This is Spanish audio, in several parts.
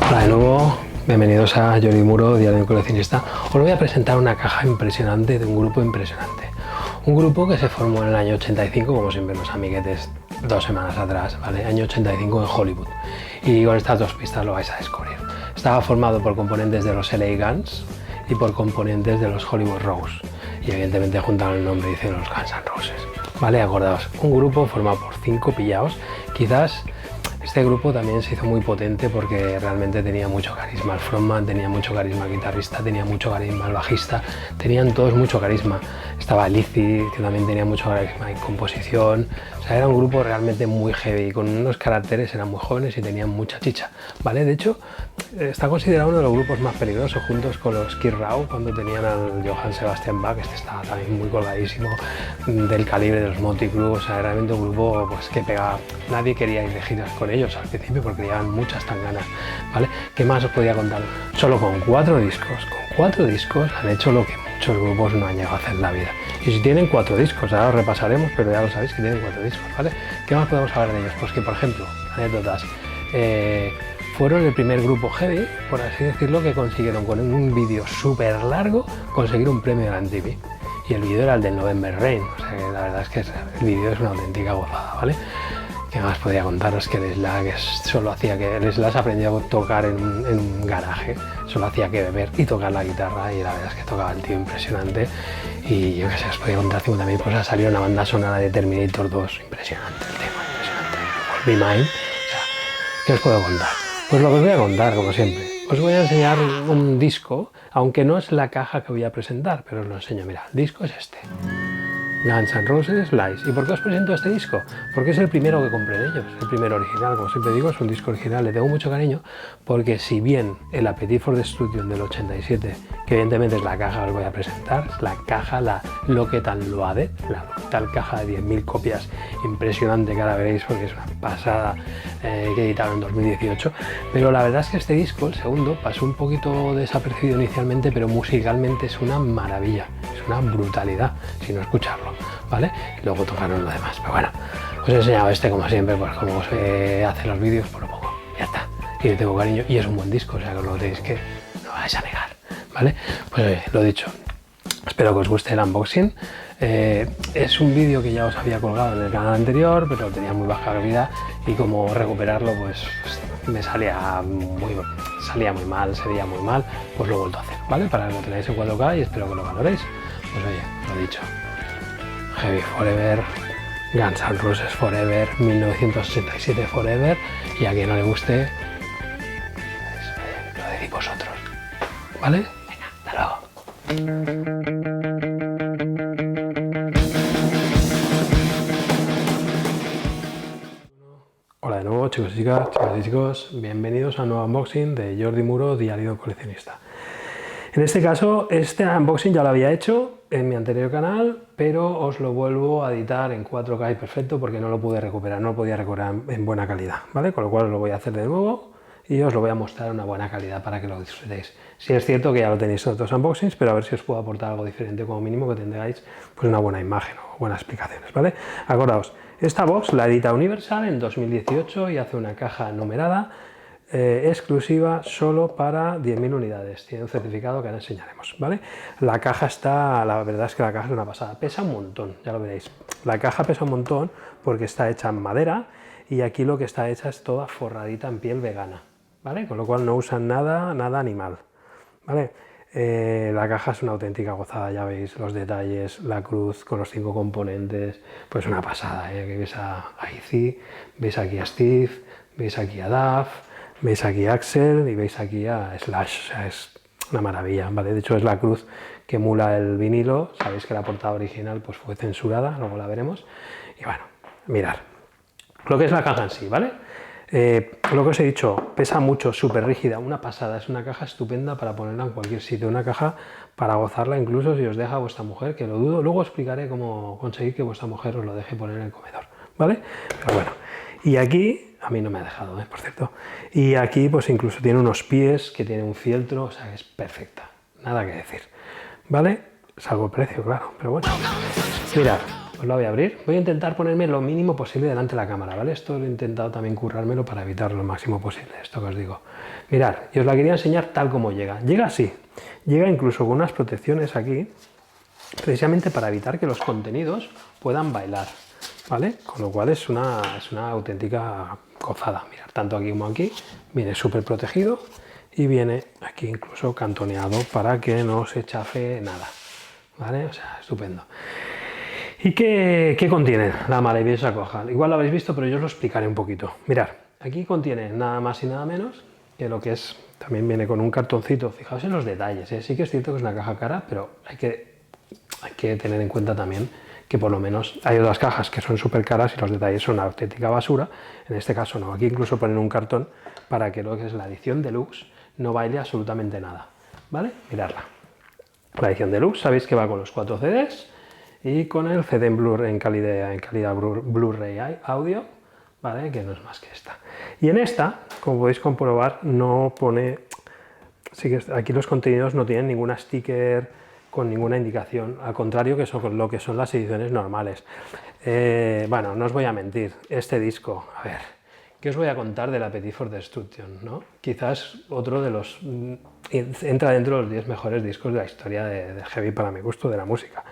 Hola de nuevo, bienvenidos a Jordi Muro, Diario de un Coleccionista. Os voy a presentar una caja impresionante de un grupo impresionante. Un grupo que se formó en el año 85, como siempre los amiguetes 2 semanas atrás, ¿vale? Año 85 en Hollywood. Y con estas dos pistas lo vais a descubrir. Estaba formado por componentes de los LA Guns y por componentes de los Hollywood Rose. Y evidentemente juntaron el nombre y hicieron los Guns N' Roses. ¿Vale? Acordaos, un grupo formado por 5 pillaos. Quizás este grupo también se hizo muy potente porque realmente tenía mucho carisma. El frontman tenía mucho carisma, el guitarrista tenía mucho carisma, el bajista, tenían todos mucho carisma. Estaba Lizzy, que también tenía mucho carisma en composición. O sea, era un grupo realmente muy heavy, con unos caracteres, eran muy jóvenes y tenían mucha chicha, ¿vale? De hecho, está considerado uno de los grupos más peligrosos, juntos con los Skid Row, cuando tenían al Johann Sebastian Bach. Este estaba también muy colgadísimo, del calibre de los Motley Crue. O sea, era realmente un grupo pues, que pegaba. Nadie quería ir de giras con ellos al principio porque llevaban muchas tanganas, ¿vale? ¿Qué más os podía contar? Solo con 4 discos han hecho lo que muchos grupos no han llegado a hacer en la vida. Y si tienen 4 discos, ahora os repasaremos, pero ya lo sabéis que tienen 4 discos, ¿vale? ¿Qué más podemos hablar de ellos? Pues que, por ejemplo, anécdotas, fueron el primer grupo heavy, por así decirlo, que consiguieron con un vídeo súper largo conseguir un premio de la MTV. Y el vídeo era el del November Rain, o sea que la verdad es que el vídeo es una auténtica gozada, ¿vale? ¿Qué más podía contaros? Que el Slash aprendió a tocar en un garaje, solo hacía que beber y tocar la guitarra, y la verdad es que tocaba el tío impresionante. Y yo qué sé, os podía contar 50.000 cosas. Salió una banda sonora de Terminator 2, impresionante el tema, impresionante. Be Mine, o sea, ¿qué os puedo contar? Pues lo que os voy a contar, como siempre. Os voy a enseñar un disco, aunque no es la caja que voy a presentar, pero os lo enseño. Mira, el disco es este. Guns N' Roses, Lies. ¿Y por qué os presento este disco? Porque es el primero que compré de ellos, el primero original. Como siempre digo, es un disco original, le tengo mucho cariño, porque si bien el Appetite for Destruction del 87, que evidentemente es la caja que os voy a presentar, es la caja, la Locket and Loaded, la tal caja de 10.000 copias, impresionante, que ahora veréis porque es una pasada, que editaron en 2018, pero la verdad es que este disco, el segundo, pasó un poquito desapercibido inicialmente, pero musicalmente es una maravilla, es una brutalidad, si no escucharlo, ¿vale? Y luego tocaron lo demás, pero bueno, os he enseñado este como siempre, pues como se hacen los vídeos, por lo poco, ya está, y le tengo cariño, y es un buen disco, o sea que os lo tenéis que, no vais a negar, ¿vale? Pues lo dicho, espero que os guste el unboxing. Es un vídeo que ya os había colgado en el canal anterior, pero tenía muy baja calidad y como recuperarlo pues me salía muy mal, se veía muy mal, pues lo he vuelto a hacer, ¿vale? Para que lo tenéis en 4K y espero que lo valoréis. Pues oye, lo dicho, Heavy Forever, Guns N' Roses Forever, 1987 Forever, y a quien no le guste, pues, lo decís vosotros, ¿vale? Venga, hasta luego. Hola de nuevo, chicos y chicos, bienvenidos a un nuevo unboxing de Jordi Muro, Diario de un Coleccionista. En este caso, este unboxing ya lo había hecho en mi anterior canal, pero os lo vuelvo a editar en 4K y perfecto porque no lo pude recuperar, no lo podía recuperar en buena calidad, ¿vale? Con lo cual lo voy a hacer de nuevo y os lo voy a mostrar en una buena calidad para que lo disfrutéis. Sí es cierto que ya lo tenéis en otros unboxings, pero a ver si os puedo aportar algo diferente, como mínimo que tengáis pues una buena imagen o buenas explicaciones, ¿vale? Acordaos, esta box la edita Universal en 2018 y hace una caja numerada. exclusiva solo para 10.000 unidades. Tiene un certificado que ahora enseñaremos, ¿vale? La caja está, la verdad es que la caja es una pasada, pesa un montón, ya lo veréis. La caja pesa un montón porque está hecha en madera y aquí lo que está hecha es toda forradita en piel vegana, ¿vale? Con lo cual no usan nada animal, ¿vale? La caja es una auténtica gozada, ya veis los detalles, la cruz con los 5 componentes, pues una pasada, ¿eh? Que veis a Izzy, veis aquí a Steve, veis aquí a Duff, veis aquí a Axel y veis aquí a Slash, o sea, es una maravilla, ¿vale? De hecho es la cruz que emula el vinilo, sabéis que la portada original pues fue censurada, luego la veremos, y bueno, mirad, lo que es la caja en sí, ¿vale? Lo que os he dicho, pesa mucho, súper rígida, una pasada, es una caja estupenda para ponerla en cualquier sitio, una caja para gozarla incluso si os deja vuestra mujer, que lo dudo, luego os explicaré cómo conseguir que vuestra mujer os lo deje poner en el comedor, ¿vale? Pero bueno, y aquí, a mí no me ha dejado, por cierto, y aquí pues incluso tiene unos pies que tiene un fieltro, o sea, es perfecta, nada que decir, ¿vale? Salvo el precio, claro, pero bueno, mirad. Os la voy a abrir. Voy a intentar ponerme lo mínimo posible delante de la cámara, ¿vale? Esto lo he intentado también currármelo para evitar lo máximo posible, esto que os digo. Mirad, y os la quería enseñar tal como llega. Llega así. Llega incluso con unas protecciones aquí, precisamente para evitar que los contenidos puedan bailar, ¿vale? Con lo cual es una auténtica gozada. Mirad, tanto aquí como aquí, viene súper protegido y viene aquí incluso cantoneado para que no se chafe nada, ¿vale? O sea, estupendo. ¿Y qué contiene la maravillosa caja? Igual lo habéis visto, pero yo os lo explicaré un poquito. Mirad, aquí contiene nada más y nada menos que lo que es, también viene con un cartoncito, fijaos en los detalles, ¿eh? Sí que es cierto que es una caja cara, pero hay que tener en cuenta también que por lo menos hay otras cajas que son súper caras y los detalles son una auténtica basura, en este caso no, aquí incluso ponen un cartón para que lo que es la edición deluxe no baile absolutamente nada, ¿vale? Miradla. La edición deluxe, sabéis que va con los 4 CDs, y con el CD en calidad Blu-ray audio, ¿vale? Que no es más que esta. Y en esta, como podéis comprobar, no pone, sí que aquí los contenidos no tienen ninguna sticker con ninguna indicación, al contrario que son lo que son las ediciones normales. Bueno, no os voy a mentir, este disco, a ver, ¿qué os voy a contar del Appetite for Destruction, ¿no? Quizás otro de los, entra dentro de los 10 mejores discos de la historia de heavy para mi gusto, de la música.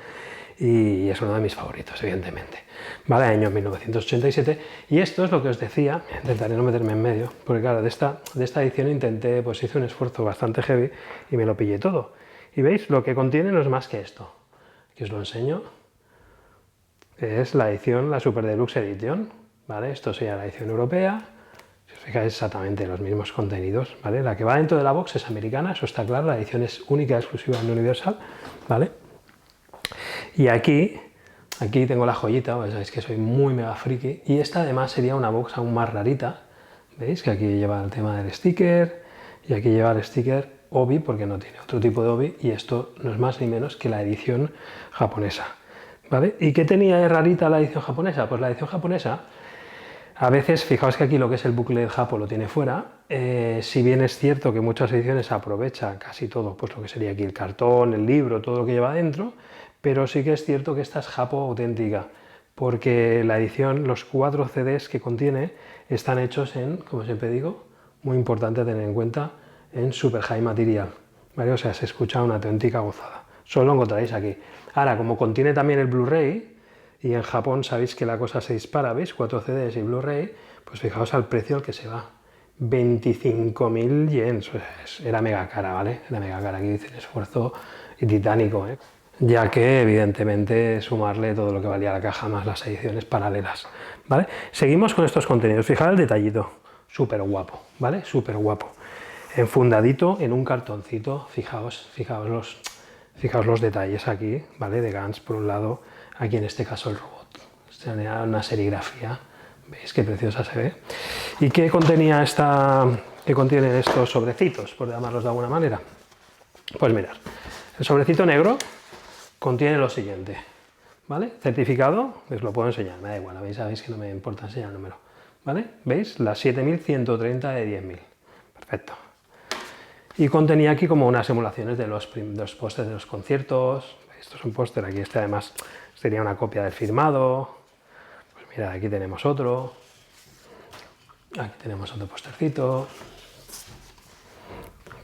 Y es uno de mis favoritos, evidentemente. Vale, año 1987, y esto es lo que os decía, intentaré no meterme en medio, porque claro, de esta edición intenté, pues hice un esfuerzo bastante heavy y me lo pillé todo. Y veis, lo que contiene no es más que esto, que os lo enseño, es la edición, la Super Deluxe Edition, ¿vale? Esto sería la edición europea, si os fijáis exactamente los mismos contenidos, ¿vale? La que va dentro de la box es americana, eso está claro, la edición es única y exclusiva en Universal, ¿vale? Y aquí tengo la joyita, pues sabéis que soy muy mega friki, y esta además sería una box aún más rarita, veis que aquí lleva el tema del sticker, y aquí lleva el sticker Obi, porque no tiene otro tipo de Obi, y esto no es más ni menos que la edición japonesa, ¿vale? ¿Y qué tenía rarita la edición japonesa? Pues la edición japonesa, a veces, fijaos que aquí lo que es el booklet japo lo tiene fuera, si bien es cierto que muchas ediciones aprovechan casi todo, pues lo que sería aquí el cartón, el libro, todo lo que lleva dentro, pero sí que es cierto que esta es japo auténtica, porque la edición, los 4 CDs que contiene, están hechos en, como siempre digo, muy importante tener en cuenta, en super high material, ¿vale? O sea, se escucha una auténtica gozada. Solo lo encontraréis aquí. Ahora, como contiene también el Blu-ray, y en Japón sabéis que la cosa se dispara, ¿veis? 4 CDs y Blu-ray, pues fijaos al precio al que se va. 25.000 yens, era mega cara, ¿vale? Era mega cara, aquí dice el esfuerzo titánico, ¿eh? Ya que evidentemente sumarle todo lo que valía la caja más las ediciones paralelas, ¿vale? Seguimos con estos contenidos, fijaos el detallito, súper guapo, ¿vale? Súper guapo. Enfundadito en un cartoncito, fijaos los detalles aquí, ¿vale? De Guns por un lado, aquí en este caso el robot, tenía una serigrafía, ¿veis qué preciosa se ve? ¿Y qué contienen estos sobrecitos, por llamarlos de alguna manera? Pues mirad, el sobrecito negro contiene lo siguiente, ¿vale? Certificado, os lo puedo enseñar, me da igual, sabéis que no me importa enseñar el número, ¿vale? ¿Veis? Las 7.130 de 10.000, perfecto. Y contenía aquí como unas emulaciones de los pósters de los conciertos, esto es un póster, aquí este además sería una copia del firmado, pues mirad, aquí tenemos otro póstercito,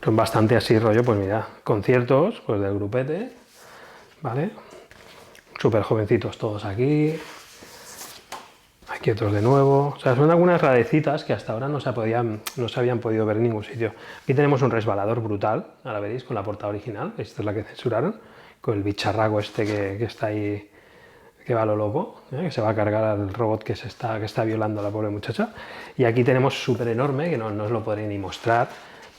Son bastante así rollo, pues mira, conciertos pues del grupete, ¿vale? Súper jovencitos todos aquí. Aquí otros de nuevo. O sea, son algunas rarecitas que hasta ahora no se habían podido ver en ningún sitio. Aquí tenemos un resbalador brutal, ahora veréis, con la portada original. Esta es la que censuraron, con el bicharraco este que está ahí, que va a lo loco, que se va a cargar al robot que está violando a la pobre muchacha. Y aquí tenemos súper enorme, que no os lo podré ni mostrar,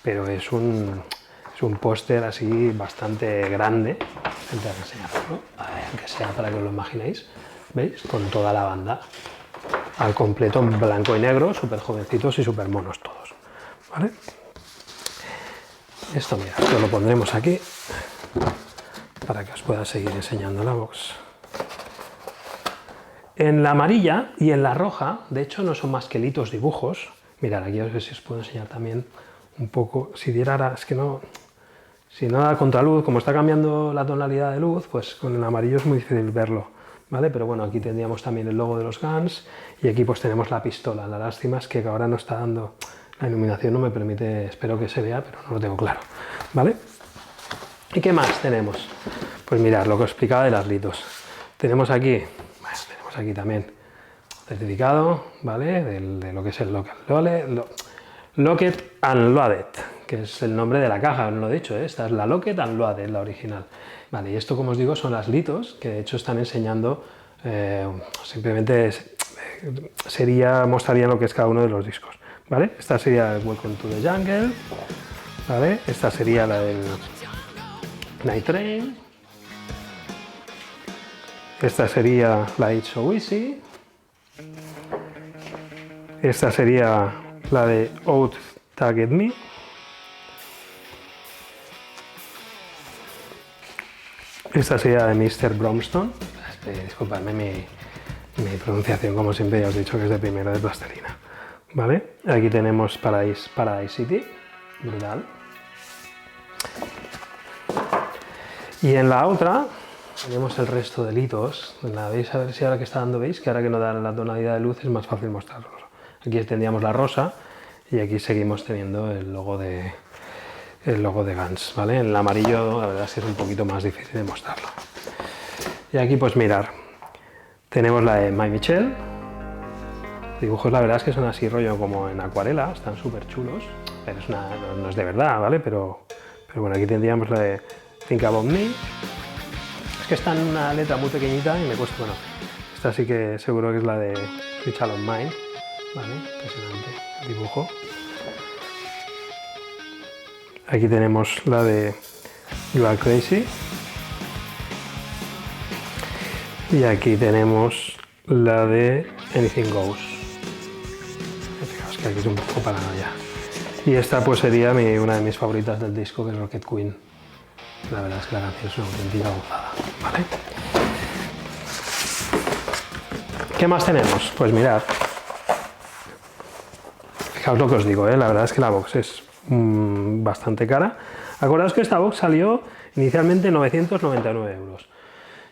pero es un póster así bastante grande. Intentar enseñarlo, aunque sea para que os lo imaginéis. ¿Veis? Con toda la banda al completo en blanco y negro, súper jovencitos y súper monos todos, ¿vale? Esto, mira, esto lo pondremos aquí para que os pueda seguir enseñando la box. En la amarilla y en la roja, de hecho, no son más que litos dibujos. Mirad, aquí a ver si os puedo enseñar también un poco. Si diera, es que no, si no da contraluz, como está cambiando la tonalidad de luz, pues con el amarillo es muy difícil verlo. ¿Vale? Pero bueno, aquí tendríamos también el logo de los Guns y aquí pues tenemos la pistola. La lástima es que ahora no está dando, la iluminación no me permite, espero que se vea, pero no lo tengo claro, ¿vale? ¿Y qué más tenemos? Pues mirad, lo que os explicaba de las litos. Tenemos aquí también certificado, ¿vale? De lo que es el Locked and Loaded, que es el nombre de la caja, no lo he dicho, ¿eh? Esta es la Locked and Loaded, la original. Vale, y esto, como os digo, son las litos, que de hecho están enseñando, simplemente mostrarían lo que es cada uno de los discos, ¿vale? Esta sería el Welcome to the Jungle, ¿vale? Esta sería la del Night Train, esta sería la It's So Easy, esta sería la de Out Tagged Me, esta sería de Mr. Bromstone. Disculpadme mi pronunciación, como siempre ya os he dicho que es de primero de plastilina, ¿vale? Aquí tenemos Paradise City, brutal. Y en la otra tenemos el resto de litos. La veis, a ver si ahora que está dando, veis que ahora que no da la tonalidad de luz es más fácil mostrarlo. Aquí tendríamos la rosa y aquí seguimos teniendo el logo de Guns, ¿vale? En el amarillo la verdad es que es un poquito más difícil de mostrarlo. Y aquí pues mirar, tenemos la de My Michelle. Los dibujos la verdad es que son así rollo como en acuarela, están súper chulos, pero no es de verdad, ¿vale? Pero bueno, aquí tendríamos la de Think About Me. Es que está en una letra muy pequeñita y me cuesta, bueno, esta sí que seguro que es la de Switch on Mine, ¿vale? Impresionante el dibujo. Aquí tenemos la de You Are Crazy. Y aquí tenemos la de Anything Goes. Fijaos que aquí es un poco paranoia. Y esta pues sería una de mis favoritas del disco, que es Rocket Queen. La verdad es que la canción es una auténtica gozada, ¿vale? ¿Qué más tenemos? Pues mirad. Fijaos lo que os digo, la verdad es que la box es bastante cara. Acordaos que esta box salió inicialmente 999 euros.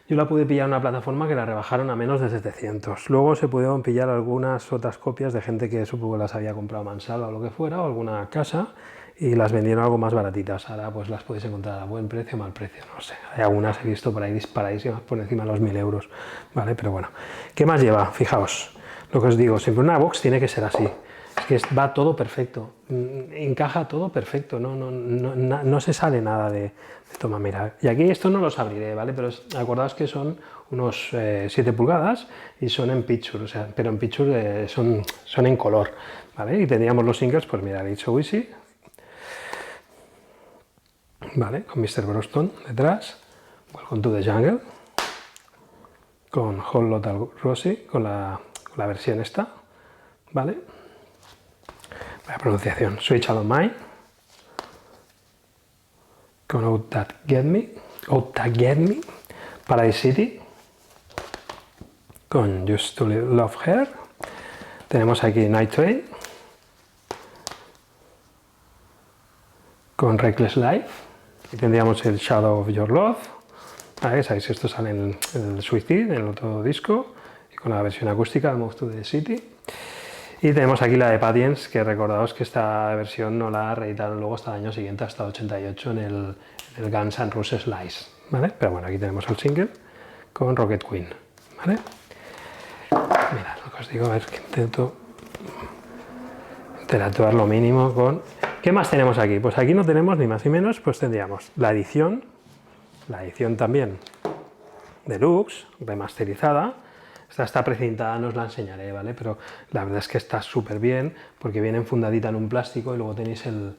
Yo la pude pillar en una plataforma que la rebajaron a menos de 700. Luego se pudieron pillar algunas otras copias de gente que supongo las había comprado Mansala o lo que fuera, o alguna casa, y las vendieron algo más baratitas. Ahora pues las podéis encontrar a buen precio o mal precio, no sé. Hay algunas he visto por ahí disparadísimas por encima de los 1000 euros, ¿vale? Pero bueno. ¿Qué más lleva? Fijaos, lo que os digo, siempre una box tiene que ser así. Es que va todo perfecto, encaja todo perfecto, no se sale nada de toma, mira. Y aquí esto no los abriré, ¿vale? Pero acordaos que son unos 7 pulgadas y son en picture, o sea, pero en picture son en color, ¿vale? Y tendríamos los singles, pues mira, It's So Easy, ¿vale? Con Mr. Bromstone detrás, Welcome to the Jungle, con Whole Lotta Rosie, con la versión esta, ¿vale? La pronunciación, Switch on Mine, con Out That Get Me, Paradise City, con Just to Love Her, tenemos aquí Night Train, con Reckless Life, y tendríamos el Shadow of Your Love, ¿vale? Sabéis, esto sale en el Suicide, en el otro disco, y con la versión acústica, el Move to the City. Y tenemos aquí la de Patience, que recordaos que esta versión no la reeditaron luego hasta el año siguiente, hasta el 88, en el Guns N' Roses Slice, ¿vale? Pero bueno, aquí tenemos el single con Rocket Queen, ¿vale? Mirad, lo que os digo, a ver, que intento interactuar lo mínimo con... ¿Qué más tenemos aquí? Pues aquí no tenemos ni más ni menos, pues tendríamos la edición también deluxe, remasterizada. Esta está precintada, no os la enseñaré, ¿vale? Pero la verdad es que está súper bien, porque viene enfundadita en un plástico y luego tenéis el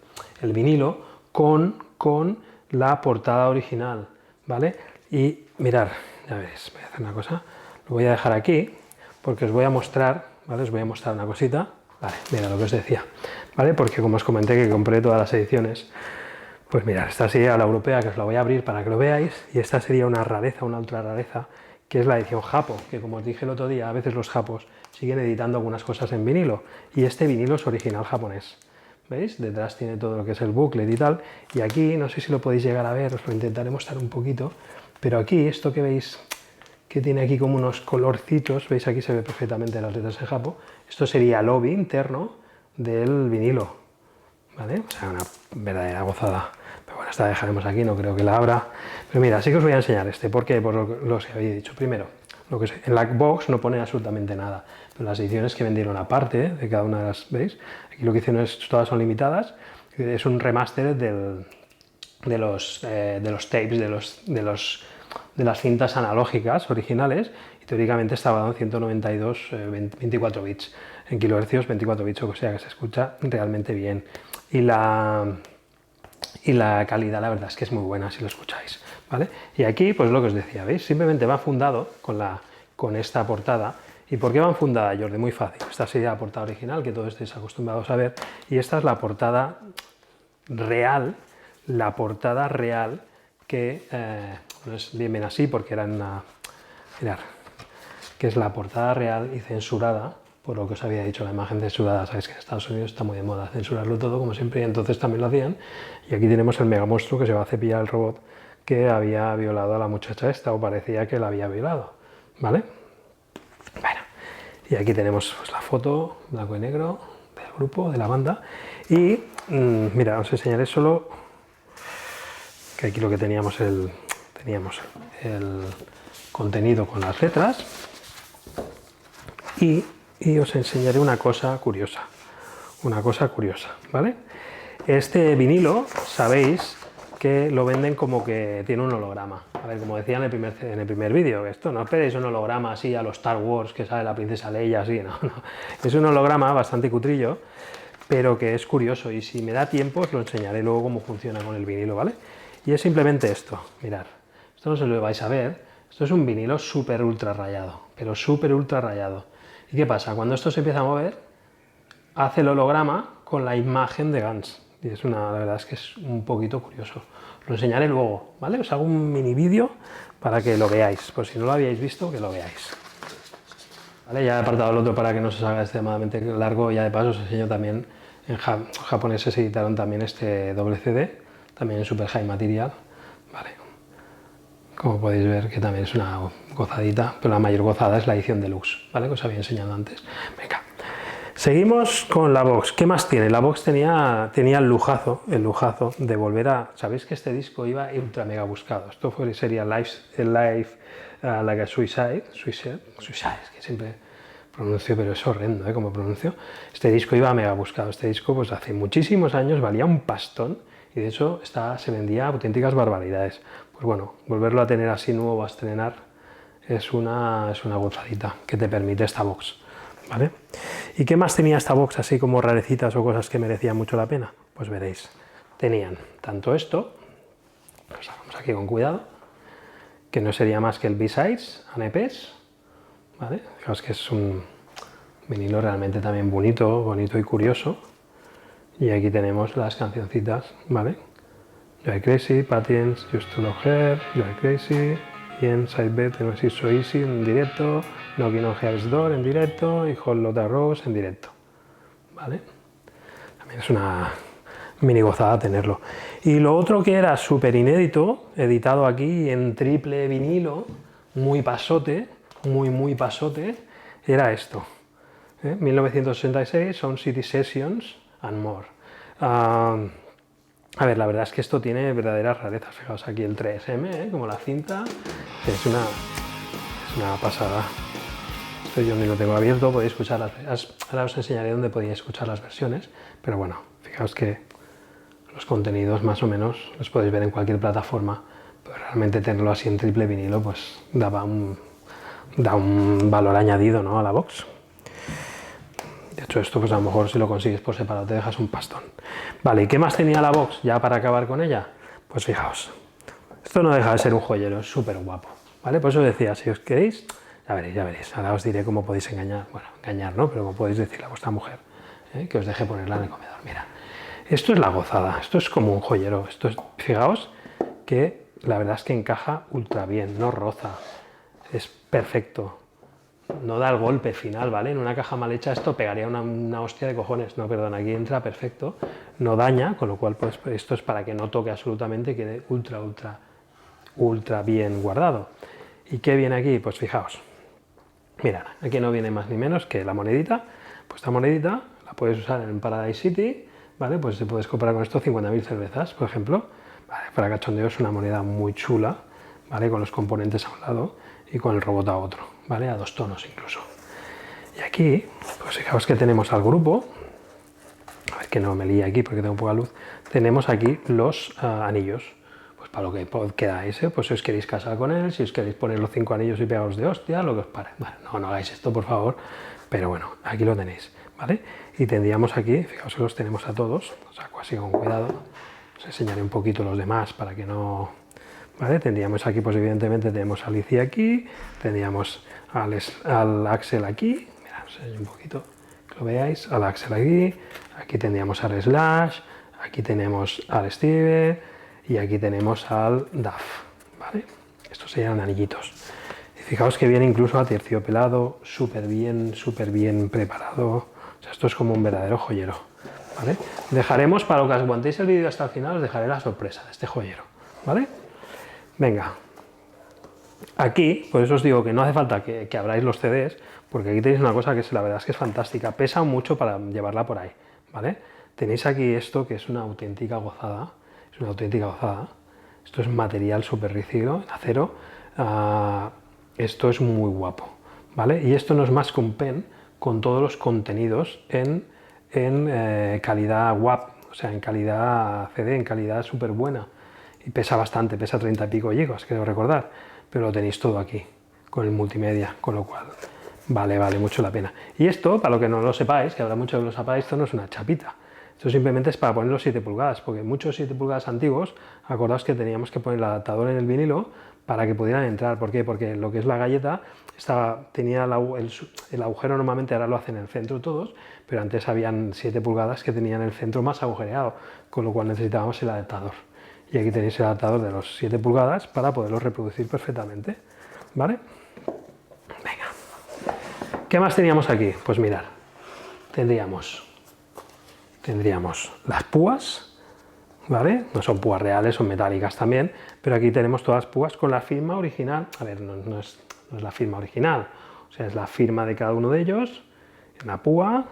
vinilo con la portada original, ¿vale? Y mirad, ya veréis, voy a hacer una cosa, lo voy a dejar aquí, porque os voy a mostrar, ¿vale? Os voy a mostrar una cosita, vale, mira lo que os decía, ¿vale? Porque como os comenté que compré todas las ediciones, pues mirad, esta sería la europea, que os la voy a abrir para que lo veáis, y esta sería una rareza, una ultra rareza, que es la edición japo, que como os dije el otro día, a veces los japos siguen editando algunas cosas en vinilo, y este vinilo es original japonés, ¿veis? Detrás tiene todo lo que es el booklet y tal, y aquí, no sé si lo podéis llegar a ver, os lo intentaré mostrar un poquito, pero aquí, esto que veis, que tiene aquí como unos colorcitos, veis aquí se ve perfectamente las letras en japo, esto sería el lobby interno del vinilo, ¿vale? O sea, una verdadera gozada. Pero bueno, esta la dejaremos aquí, no creo que la abra. Pero mira, sí que os voy a enseñar este, porque por lo que había dicho. Primero, en la box no pone absolutamente nada, pero las ediciones que vendieron aparte de cada una de las, ¿veis? Aquí lo que hicieron es, todas son limitadas, es un remaster de los tapes, de las cintas analógicas originales, y teóricamente está grabado en 192 24 bits, en kilohercios 24 bits, o sea que se escucha realmente bien. Y la calidad, la verdad es que es muy buena si lo escucháis, ¿vale? Y aquí, pues lo que os decía, ¿veis? Simplemente va fundado con esta portada. ¿Y por qué va fundada, Jordi? Muy fácil. Esta sería la portada original, que todos estáis acostumbrados a ver, y esta es la portada real, que no es bien así, porque era una... Mirad, que es la portada real y censurada, por lo que os había dicho, la imagen censurada. Sabéis que en Estados Unidos está muy de moda censurarlo todo, como siempre, y entonces también lo hacían. Y aquí tenemos el mega monstruo que se va a cepillar el robot que había violado a la muchacha esta, o parecía que la había violado, ¿vale? Bueno, y aquí tenemos pues, la foto blanco y negro del grupo, de la banda. Y mira, os enseñaré solo que aquí lo que teníamos el contenido con las letras, y os enseñaré una cosa curiosa, ¿vale? Este vinilo, sabéis que lo venden como que tiene un holograma. A ver, como decía en el primer vídeo, esto no esperéis un holograma así a los Star Wars, que sale la princesa Leia, así, no. Es un holograma bastante cutrillo, pero que es curioso, y si me da tiempo os lo enseñaré luego cómo funciona con el vinilo, ¿vale? Y es simplemente esto, mirad, esto no se lo vais a ver, esto es un vinilo súper ultra rayado, pero súper ultra rayado. ¿Y qué pasa? Cuando esto se empieza a mover, hace el holograma con la imagen de Guns, y la verdad es que es un poquito curioso. Lo enseñaré luego, ¿vale? Os hago un mini vídeo para que lo veáis, por si no lo habíais visto, que lo veáis. ¿Vale? Ya he apartado el otro para que no se os haga extremadamente largo, y ya de paso os enseño también, en japoneses editaron también este doble CD, también en Super High Material, ¿vale? Como podéis ver, que también es una gozadita, pero la mayor gozada es la edición deluxe, ¿vale? Que os había enseñado antes. Venga, seguimos con la box. ¿Qué más tiene? La box tenía el lujazo de volver a... Sabéis que este disco iba ultra mega buscado. Esto sería Life Like a Suicide, que siempre pronuncio, pero es horrendo, ¿eh? Como pronuncio. Este disco iba mega buscado. Este disco, pues hace muchísimos años valía un pastón, y de hecho se vendía auténticas barbaridades. Pues bueno, volverlo a tener así nuevo, a estrenar, es una gozadita que te permite esta box, ¿vale? ¿Y qué más tenía esta box así como rarecitas o cosas que merecían mucho la pena? Pues veréis, tenían tanto esto, lo sacamos aquí con cuidado, que no sería más que el B-Sides, ANEPs, ¿vale? Fijaos que es un vinilo realmente también bonito y curioso. Y aquí tenemos las cancioncitas, ¿vale? You're Crazy, Patience, Used to Love Her, You're Crazy, y en Sidebed tenemos It's So Easy en directo, Knocking on Heaven's Door en directo, y Whole Lotta Rose en directo, ¿vale? También es una mini gozada tenerlo. Y lo otro que era súper inédito, editado aquí en triple vinilo, muy pasote, muy pasote, era esto. 1966, Sound City Sessions and More. A ver, la verdad es que esto tiene verdaderas rarezas. Fijaos aquí el 3M, como la cinta, es una pasada. Esto yo ni lo tengo abierto, podéis escuchar ahora os enseñaré dónde podéis escuchar las versiones, pero bueno, fijaos que los contenidos más o menos los podéis ver en cualquier plataforma, pero realmente tenerlo así en triple vinilo pues da un valor añadido, ¿no?, a la box. De hecho esto pues a lo mejor si lo consigues por separado te dejas un pastón. Vale, ¿y qué más tenía la box ya para acabar con ella? Pues fijaos, esto no deja de ser un joyero, es súper guapo, ¿vale? Por eso decía, si os queréis, ya veréis, ahora os diré cómo podéis engañar, bueno, engañar no, pero cómo podéis decirle a vuestra mujer, que os deje ponerla en el comedor. Mira, esto es la gozada, esto es como un joyero, fijaos que la verdad es que encaja ultra bien, no roza, es perfecto, no da el golpe final, ¿vale? En una caja mal hecha esto pegaría una hostia de cojones, no, perdón, aquí entra perfecto, no daña, con lo cual pues esto es para que no toque absolutamente, quede ultra bien guardado. ¿Y qué viene aquí? Pues fijaos, mirad, aquí no viene más ni menos que la monedita, pues esta monedita la puedes usar en Paradise City, ¿vale? Pues te puedes comprar con esto 50.000 cervezas, por ejemplo, ¿vale? Para cachondeo es una moneda muy chula, ¿vale? Con los componentes a un lado y con el robot a otro, ¿vale? A 2 tonos incluso. Y aquí, pues fijaos que tenemos al grupo, a ver que no me líe aquí porque tengo poca luz, tenemos aquí los anillos, pues para lo que queráis, pues si os queréis casar con él, si os queréis poner los 5 anillos y pegaros de hostia, lo que os pare. Bueno, no hagáis esto por favor, pero bueno, aquí lo tenéis, ¿vale? Y tendríamos aquí, fijaos que los tenemos a todos, os saco así con cuidado, os enseñaré un poquito los demás para que no... ¿Vale? Tendríamos aquí, pues evidentemente tenemos a Alicia aquí, tendríamos al Axel aquí, mirad, os enseño un poquito, que lo veáis, al Axel aquí tendríamos al Slash, aquí tenemos al Steve y aquí tenemos al Duff, ¿vale? Estos serían anillitos. Y fijaos que viene incluso aterciopelado, súper bien preparado, o sea, esto es como un verdadero joyero, ¿vale? Dejaremos, para lo que os aguantéis el vídeo hasta el final, os dejaré la sorpresa de este joyero, ¿vale? Venga, aquí, por eso os digo que no hace falta que abráis los CDs, porque aquí tenéis una cosa que la verdad es que es fantástica, pesa mucho para llevarla por ahí, ¿vale? Tenéis aquí esto que es una auténtica gozada, esto es material súper rígido, en acero, esto es muy guapo, ¿vale? Y esto no es más que un pen con todos los contenidos en calidad WAP, o sea, en calidad CD, en calidad súper buena. Y pesa bastante, pesa 30 y pico gigas, creo recordar, pero lo tenéis todo aquí, con el multimedia, con lo cual vale mucho la pena. Y esto, para lo que no lo sepáis, que habrá muchos que lo sepáis, esto no es una chapita, esto simplemente es para poner los 7 pulgadas, porque muchos 7 pulgadas antiguos, acordaos que teníamos que poner el adaptador en el vinilo para que pudieran entrar. ¿Por qué? Porque lo que es la galleta tenía el agujero, normalmente ahora lo hacen en el centro todos, pero antes habían 7 pulgadas que tenían el centro más agujereado, con lo cual necesitábamos el adaptador. Y aquí tenéis el adaptador de los 7 pulgadas para poderlo reproducir perfectamente, ¿vale? Venga. ¿Qué más teníamos aquí? Pues mirad, tendríamos las púas, ¿vale? No son púas reales, son metálicas también, pero aquí tenemos todas las púas con la firma original. A ver, no es la firma original, o sea, es la firma de cada uno de ellos, en la púa.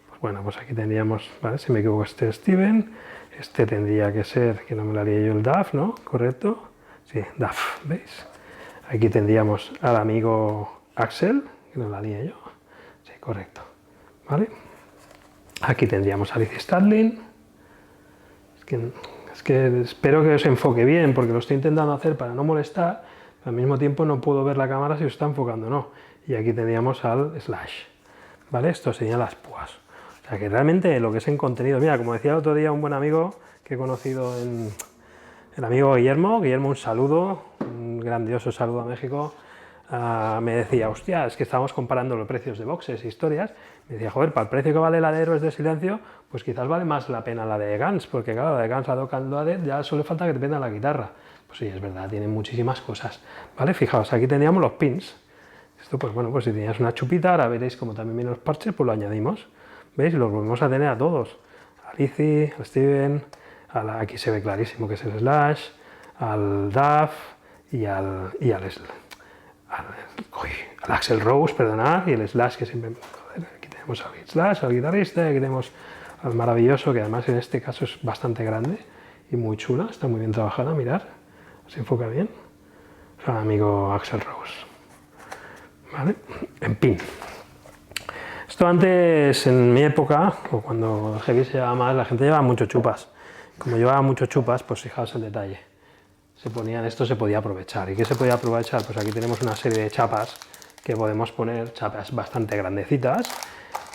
Pues bueno, pues aquí tendríamos, ¿vale? Si me equivoco, este es Steven. Este tendría que ser, que no me lo haría yo, el Duff, ¿no? ¿Correcto? Sí, Duff, ¿veis? Aquí tendríamos al amigo Axel, que no lo haría yo. Sí, correcto. ¿Vale? Aquí tendríamos a Alicia Stadlin. Es que espero que os enfoque bien, porque lo estoy intentando hacer para no molestar, pero al mismo tiempo no puedo ver la cámara si os está enfocando o no. Y aquí tendríamos al Slash. ¿Vale? Esto serían las púas. O sea que realmente lo que es en contenido, mira, como decía el otro día un buen amigo que he conocido, el amigo Guillermo, un saludo, un grandioso saludo a México, me decía, hostia, es que estábamos comparando los precios de boxes e historias, me decía, joder, para el precio que vale la de Héroes de Silencio, pues quizás vale más la pena la de Guns, porque claro, la de Guns, la de ya solo falta que te vendan la guitarra. Pues sí, es verdad, tiene muchísimas cosas, ¿vale? Fijaos, aquí teníamos los pins. Esto, pues bueno, pues si tenías una chupita, ahora veréis como también vienen los parches, pues lo añadimos. ¿Veis? Los volvemos a tener a todos. A Lizzie, a Steven, aquí se ve clarísimo que es el Slash, al Duff y al Axel Rose, perdonad, y el Slash que siempre... Joder, aquí tenemos al Slash, al guitarrista, aquí tenemos al maravilloso, que además en este caso es bastante grande y muy chula, está muy bien trabajada, mirad, se enfoca bien, es el amigo Axl Rose, ¿vale? En pin. Esto antes, en mi época, o cuando el heavy se llevaba más, la gente llevaba mucho chupas. Como llevaba mucho chupas, pues fijaos el detalle. Esto se podía aprovechar. ¿Y qué se podía aprovechar? Pues aquí tenemos una serie de chapas que podemos poner, chapas bastante grandecitas,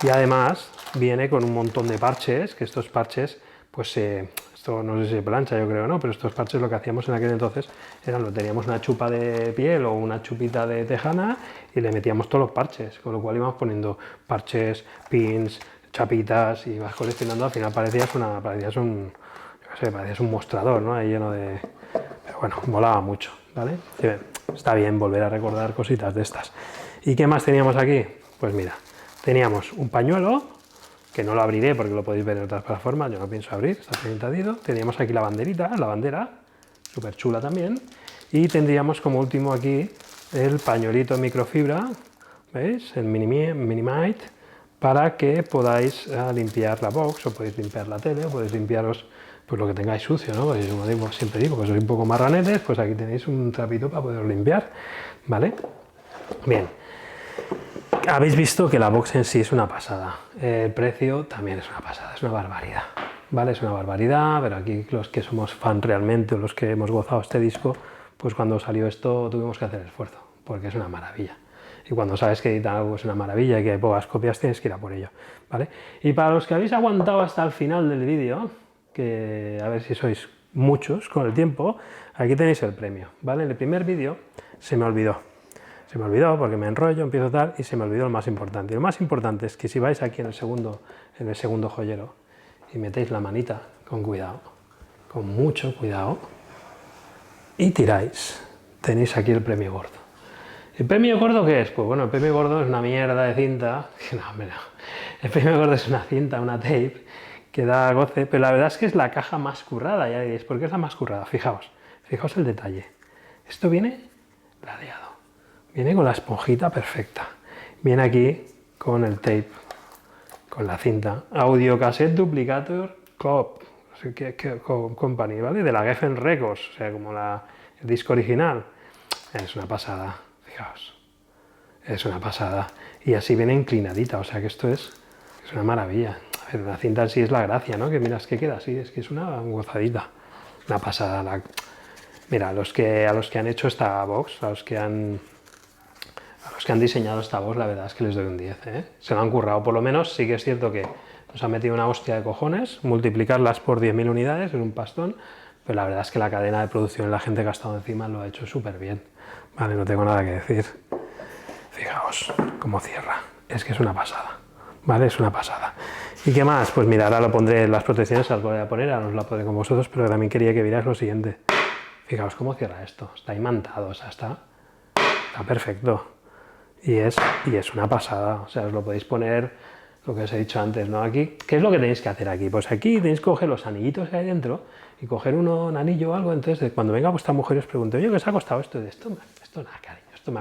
y además viene con un montón de parches, que estos parches, pues esto no sé si se plancha, yo creo, ¿no? Pero estos parches lo que hacíamos en aquel entonces era, teníamos una chupa de piel o una chupita de tejana y le metíamos todos los parches, con lo cual íbamos poniendo parches, pins, chapitas y vas coleccionando, al final parecías un mostrador, ¿no? Ahí lleno de... Pero bueno, molaba mucho, ¿vale? Sí, está bien volver a recordar cositas de estas. ¿Y qué más teníamos aquí? Pues mira, teníamos un pañuelo, que no lo abriré porque lo podéis ver en otras plataformas, yo no pienso abrir, está pintadito. Teníamos aquí la banderita, la bandera, súper chula también. Y tendríamos como último aquí el pañuelito en microfibra, ¿veis? El Minimite, para que podáis limpiar la box, o podéis limpiar la tele, o podéis limpiaros pues lo que tengáis sucio, ¿no? Pues como siempre digo, pues sois un poco marranetes, pues aquí tenéis un trapito para poder limpiar, ¿vale? Bien. Habéis visto que la box en sí es una pasada, el precio también es una pasada, es una barbaridad, ¿vale? Es una barbaridad, pero aquí los que somos fan realmente, o los que hemos gozado este disco, pues cuando salió esto tuvimos que hacer esfuerzo, porque es una maravilla. Y cuando sabes que editar algo es una maravilla y que hay pocas copias, tienes que ir a por ello, ¿vale? Y para los que habéis aguantado hasta el final del vídeo, que a ver si sois muchos con el tiempo, aquí tenéis el premio, ¿vale? En el primer vídeo se me olvidó porque me enrollo, empiezo tal y se me olvidó el más importante. Y lo más importante es que si vais aquí en el segundo joyero y metéis la manita con cuidado, con mucho cuidado, y tiráis, tenéis aquí el premio gordo. ¿El premio gordo qué es? Pues bueno, el premio gordo es una mierda de cinta, no. El premio gordo es una cinta, una tape, que da goce, pero la verdad es que es la caja más currada, ya diréis, ¿por qué es la más currada? Fijaos el detalle. Esto viene ladeado. Viene con la esponjita perfecta. Viene aquí con el tape, con la cinta. Audio Cassette Duplicator Company, ¿vale? De la Geffen Records, o sea, como el disco original. Es una pasada, fijaos. Es una pasada. Y así viene inclinadita, o sea que esto es una maravilla. A ver, la cinta en sí es la gracia, ¿no? Que miras que queda así, es que es una gozadita. Una pasada. Mira, a los que han hecho esta box, a los que han diseñado esta box, la verdad es que les doy un 10, ¿eh? Se lo han currado, por lo menos sí que es cierto que nos han metido una hostia de cojones, multiplicarlas por 10.000 unidades es un pastón, pero la verdad es que la cadena de producción, la gente que ha estado encima lo ha hecho súper bien, vale, no tengo nada que decir. Fijaos cómo cierra, es que es una pasada, vale, es una pasada. ¿Y qué más? Pues mira, ahora lo pondré, las protecciones las voy a poner, ahora os las pondré con vosotros, pero también quería que vierais lo siguiente. Fijaos cómo cierra esto, está imantado, o sea, está perfecto. Y es una pasada, o sea, os lo podéis poner, lo que os he dicho antes, ¿no? Aquí, ¿qué es lo que tenéis que hacer aquí? Pues aquí tenéis que coger los anillitos que hay dentro y coger un anillo o algo, entonces cuando venga vuestra mujer y os pregunte, oye, ¿qué os ha costado esto? Esto nada, cariño, esto me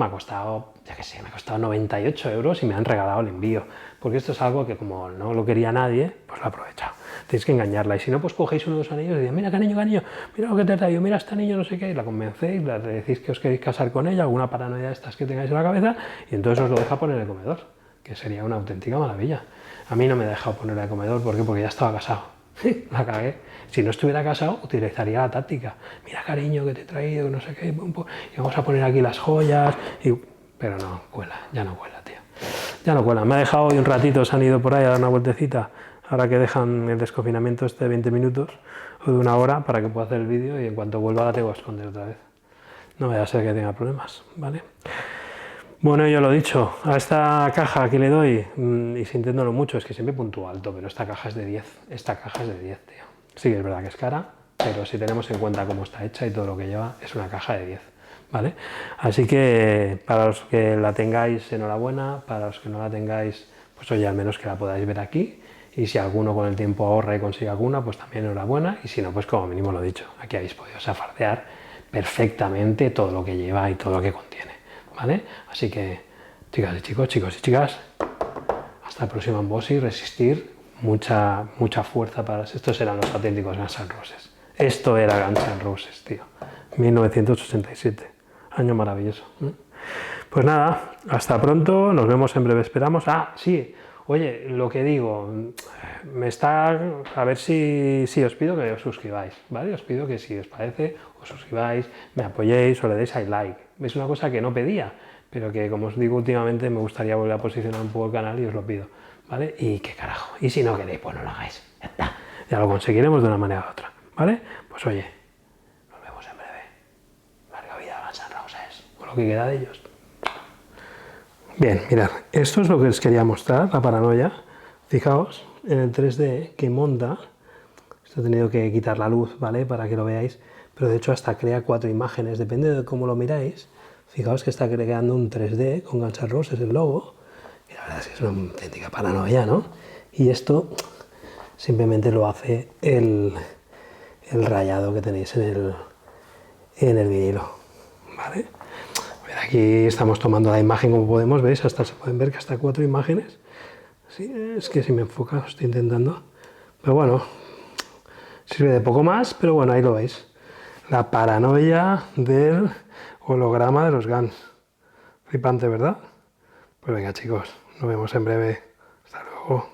ha costado, ya que sé, me ha costado 98 euros y me han regalado el envío, porque esto es algo que como no lo quería nadie, pues lo he aprovechado. Tenéis que engañarla, y si no, pues cogéis uno de los anillos y decís, mira, cariño, mira lo que te he traído, mira este anillo, no sé qué, y la convencéis, le decís que os queréis casar con ella, alguna paranoia de estas que tengáis en la cabeza, y entonces os lo deja poner en el comedor, que sería una auténtica maravilla. A mí no me ha dejado poner en el comedor, ¿por qué? Porque ya estaba casado. La cagué. Si no estuviera casado, utilizaría la táctica. Mira, cariño, que te he traído, no sé qué, y vamos a poner aquí las joyas, pero no cuela, ya no cuela, tío. Ya no cuela. Me ha dejado hoy un ratito, se han ido por ahí a dar una vueltecita, ahora que dejan el desconfinamiento de 20 minutos o de una hora para que pueda hacer el vídeo, y en cuanto vuelva la tengo que esconder otra vez. No vaya a ser que tenga problemas, ¿vale? Bueno, yo lo he dicho, a esta caja que le doy, y sintiéndolo mucho, es que siempre puntúo alto, pero esta caja es de 10, esta caja es de 10, tío. Sí que es verdad que es cara, pero si tenemos en cuenta cómo está hecha y todo lo que lleva, es una caja de 10, ¿vale? Así que para los que la tengáis, enhorabuena, para los que no la tengáis, pues oye, al menos que la podáis ver aquí, y si alguno con el tiempo ahorra y consigue alguna, pues también enhorabuena, y si no, pues como mínimo lo he dicho, aquí habéis podido safardear perfectamente todo lo que lleva y todo lo que contiene, ¿vale? Así que, chicas y chicos, chicos y chicas, hasta el próximo unboxing, resistir, mucha fuerza para... Estos eran los auténticos Guns N' Roses. Esto era Guns N' Roses, tío. 1987. Año maravilloso. Pues nada, hasta pronto, nos vemos en breve, esperamos. Ah, sí, oye, lo que digo, a ver si os pido que os suscribáis, ¿vale? Os pido que si os parece, os suscribáis, me apoyéis o le deis a like. Es una cosa que no pedía, pero que, como os digo, últimamente me gustaría volver a posicionar un poco el canal y os lo pido, ¿vale? Y qué carajo, y si no queréis, pues no lo hagáis, ya está, ya lo conseguiremos de una manera u otra, ¿vale? Pues oye, nos vemos en breve. Larga vida a Guns N' Roses, o lo que queda de ellos. Bien, mirad, esto es lo que os quería mostrar, la paranoia. Fijaos en el 3D que monta. Esto he tenido que quitar la luz, ¿vale? Para que lo veáis. Pero de hecho hasta crea 4 imágenes, depende de cómo lo miráis. Fijaos que está creando un 3D con Guns N' Roses, el logo. Y la verdad es que es una auténtica paranoia, ¿no? Y esto simplemente lo hace el rayado que tenéis en el vinilo, ¿vale? Aquí estamos tomando la imagen como podemos, ¿veis? Hasta se pueden ver que hasta 4 imágenes. Sí, es que si me enfoca, estoy intentando. Pero bueno, sirve de poco más, pero bueno, ahí lo veis. La paranoia del holograma de los Guns. Flipante, ¿verdad? Pues venga, chicos, nos vemos en breve. Hasta luego.